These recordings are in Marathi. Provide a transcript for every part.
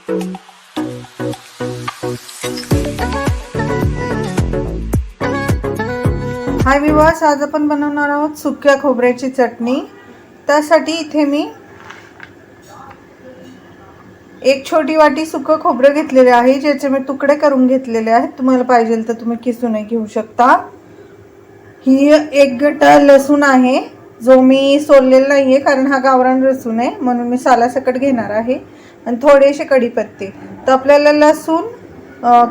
हाय व्ह्यूअर्स, आज आपण बनवणार आहोत सुक्या खोबऱ्याची चटणी। त्यासाठी इथे मी एक छोटी वाटी सुकं खोबरं घेतलेले आहे, ज्याचे मी तुकडे करून घेतलेले आहेत। तुम्हाला पाहिजे तर तुम्ही किसूनही घेऊ शकता। ही एक गड्डा लसूण आहे, जो मी सोललेला नाहीये कारण हा गावरान लसूण आहे, म्हणून मी सालासकट घेणार आहे। आणि थोडेसे कढीपत्ते। तर आपल्याला लसूण,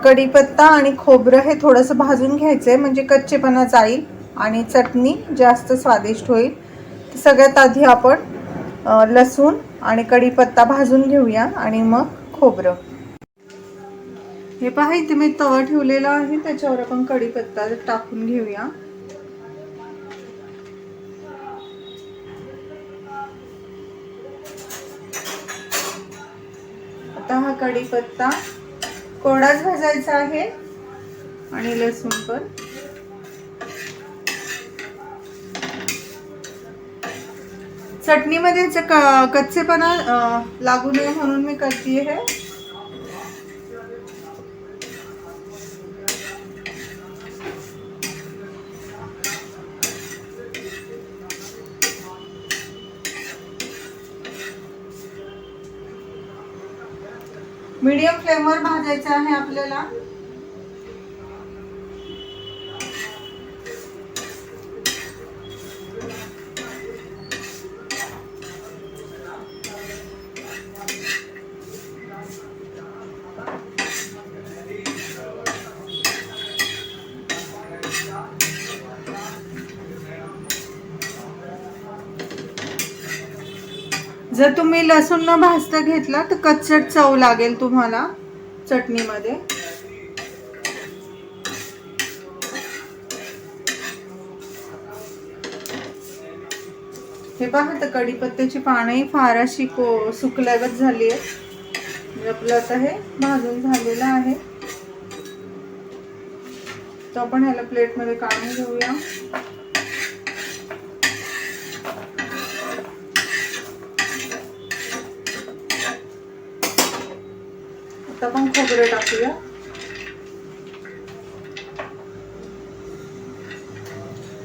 कढीपत्ता आणि खोबरं हे थोडंसं भाजून घ्यायचंय, म्हणजे कच्चेपणा जाईल आणि चटणी जास्त स्वादिष्ट होईल। तर सगळ्यात आधी आपण लसूण आणि कढीपत्ता भाजून घेऊया आणि मग खोबरं। हे पहा, इथे मी तवा ठेवलेला आहे, त्याच्यावर आपण कढीपत्ता टाकून घेऊया। आता हा कढीपत्ता कोरडाच भाजायचा आहे आणि लसूण पण। चटणीमध्ये कच्चेपणा लागू नये म्हणून मी करते हे। मीडियम फ्लेमवर भाजायचं आहे आपल्याला। जर तुम्ही लसूण न भाजता घेतला तर कच्चट चव लागेल तुम्हाला चटणीमध्ये। हे पहा, तर कढीपत्त्याची पानंही फार अशी सुकल्यागत झाली आहे। आपलं आता हे भाजून झालेलं आहे, तर आपण ह्याला प्लेटमध्ये काढून घेऊया। आता आपण खोबरं टाकूया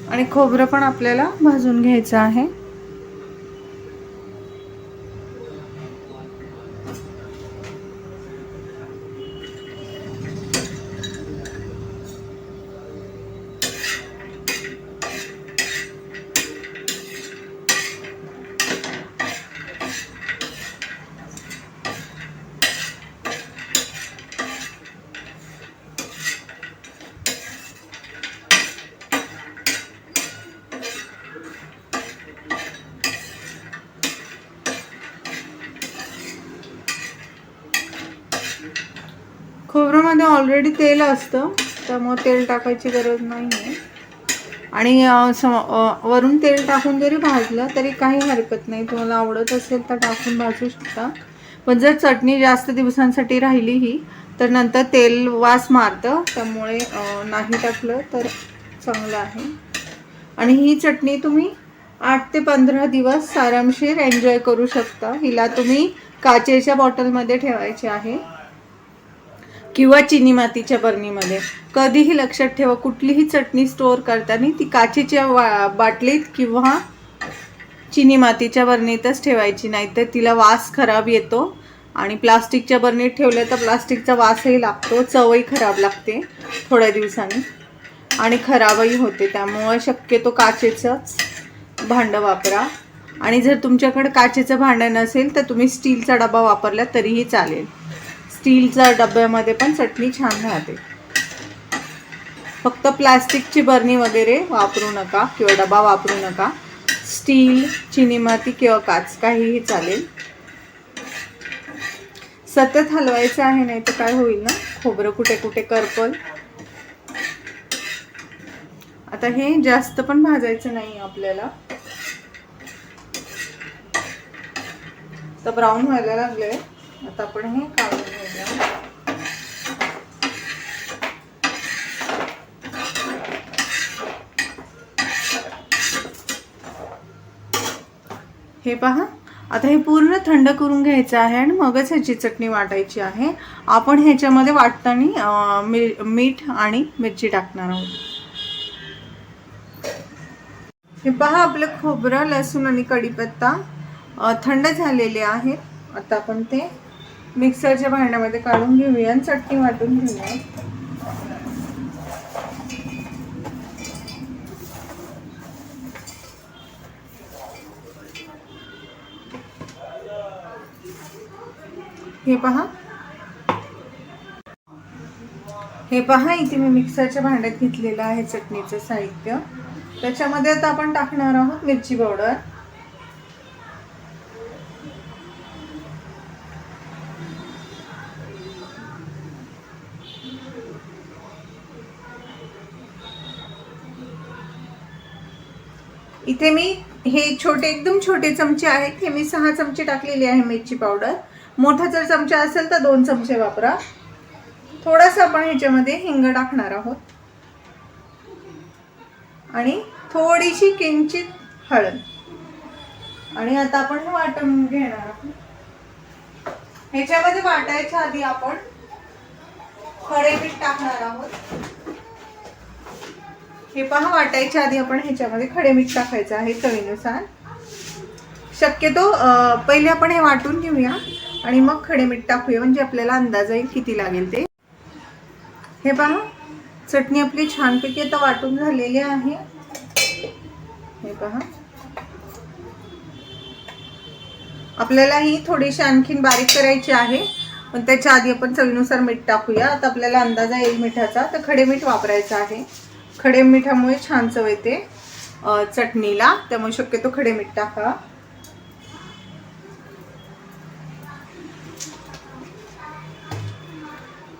आणि खोबरं पण आपल्याला भाजून घ्यायचं आहे। खोबऱ्यामध्ये ऑलरेडी तेल असतं, त्यामुळे तेल टाकायची गरज नाहीये। आणि वरून तेल टाकून जरी भाजलं तरी काही हरकत नाही, तुम्हाला आवडत असेल तर टाकून भाजू शकता। पण जर चटणी जास्त दिवसांसाठी राहिली ही, तर नंतर तेल वास मारतं, त्यामुळे नाही टाकलं तर चांगलं आहे। आणि ही चटणी तुम्ही 8 ते 15 दिवस आरामशीर एन्जॉय करू शकता। हिला तुम्ही काचेच्या बॉटलमध्ये ठेवायची आहे किंवा चिनी मातीच्या बरणीमध्ये। कधीही लक्षात ठेवा, कुठलीही चटणी स्टोअर करताना ती काचेच्या बाटलीत किंवा चिनी मातीच्या बरणीतच ठेवायची, नाहीतर तिला वास खराब येतो। आणि प्लास्टिकच्या बरणीत ठेवलं तर प्लास्टिकचा वासही लागतो, चवही खराब लागते थोड्या दिवसांनी आणि खराबही होते। त्यामुळे शक्यतो काचेचंच भांडं वापरा। आणि जर तुमच्याकडे काचेचं भांडं नसेल तर तुम्ही स्टीलचा डबा वापरला तरीही चालेल। स्टीलच्या डब्यामध्ये पण चटणी छान राहते। फक्त प्लास्टिकची बरणी वगैरे वापरू नका किंवा डबा वापरू नका। स्टील, चिनी माती किंवा काच काहीही चालेल। सतत हलवायचं आहे, नाही तर काय होईल ना, खोबरं कुठे कुठे करपल। आता हे जास्त पण भाजायचं नाही आपल्याला, तर ब्राऊन व्हायला लागले। आता आपण हे काढून घेऊया। हे पहा, आता हे पूर्ण थंड करून घ्यायचं आहे आणि मगच ह्याची चटणी वाटायची आहे. आपण ह्याच्यामध्ये वाटताना मीठ आणि मिरची टाकणार आहोत. हे पहा, आपलं खोबरं, लसूण आणि कढीपत्ता थंड झालेले आहेत. आता आपण ते मिक्सरच्या भांड्यामध्ये काढून घेऊया आणि चटणी वाटून घेऊया. हे पहा इथे मी मिक्सरच्या भांड्यात घेतलेलं आहे चटणीचं साहित्य. त्याच्यामध्ये आता आपण टाकणार आहोत मिरची पावडर, इथे मी हे एकदम छोटे चमचे आहेत, हे मी 6 चमचे टाकलेले आहे मिरची पावडर. मोठा जर चमचा असेल तर 2 चमचे वापरा. थोडासा आपण ह्याच्यामध्ये हिंग टाकणार आहोत आणि थोडीशी किंचित हळद. आणि आता आपण हे वाटून घेणार आहोत. ह्याच्यामध्ये वाटायच्या आधी आपण खडे मीठ टाकणार आहोत. हे पहा, वाटायच्या आधी आपण ह्याच्यामध्ये खडे मीठ टाकायचं आहे चवीनुसार. शक्यतो पहिले आपण हे वाटून घेऊया आणि मग खडे मीठ टाकूया, म्हणजे आपल्याला अंदाज येईल किती लागेल ते. हे पहा, चटणी आपली छानपैकी आता वाटून झालेली आहे. हे पहा, आपल्याला ही थोडीशी आणखीन बारीक करायची आहे, पण त्याच्या आधी आपण चवीनुसार मीठ टाकूया. आता आपल्याला अंदाजा येईल मिठाचा, तर खडे मीठ वापरायचं आहे. खडे मिठामुळे छान चव येते चटणीला, त्यामुळे शक्यतो खडे मीठ टाका.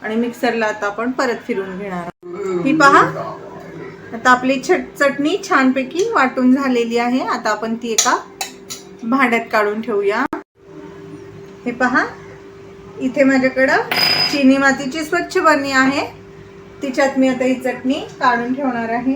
आणि मिक्सरला आता आपण परत फिरून घेणार. ही पहा, आता आपली चटणी छानपैकी वाटून झालेली आहे. आता आपण ती एका भांड्यात काढून ठेवूया. हे पहा, इथे माझ्याकडं चिनी मातीची स्वच्छ बरणी आहे, तिच्यात मी आता ही चटणी काढून ठेवणार आहे.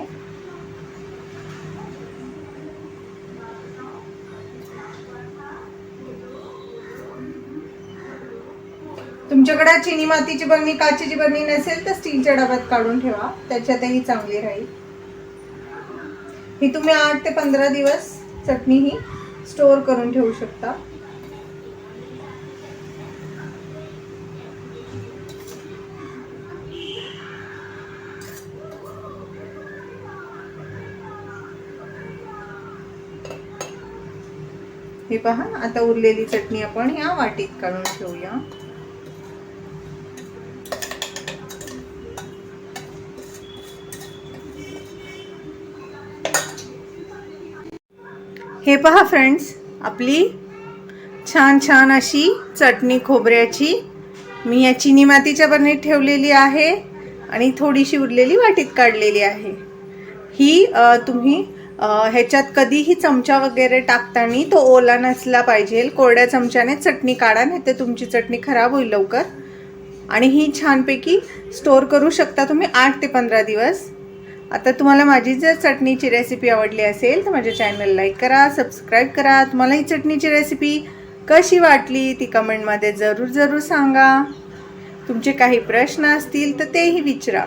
तुमच्याकडे चिनी मातीची बरणी, काचेची बरणी नसेल तर स्टीलच्या डब्यात काढून ठेवा, त्याच्यातही चांगली राहील. ही तुम्ही 8 ते 15 दिवस चटणी ही स्टोर करून ठेवू शकता. हे पहा, आता उरलेली चटणी आपण या वाटीत काढून ठेवूया. हे पहा फ्रेंड्स, आपली छान छान अशी चटणी खोबऱ्याची मी या चिनी मातीच्या बरणीत ठेवलेली आहे आणि थोडीशी उरलेली वाटीत काढलेली आहे. ही तुम्ही ह्याच्यात कधीही चमचा वगैरे टाकताना तो ओला नसला पाहिजे. कोरड्या चमच्याने चटणी काढा, नाही तर तुमची चटणी खराब होईल लवकर. आणि ही छानपैकी स्टोर करू शकता तुम्ही 8 ते 15 दिवस. आता तुम्हाला माझी जर चटणीची रेसिपी आवडली असेल तर माझ्या चॅनल लाईक करा, सबस्क्राईब करा. तुम्हाला ही चटणीची रेसिपी कशी वाटली ती कमेंटमध्ये जरूर सांगा. तुमचे काही प्रश्न असतील तर तेही विचारा.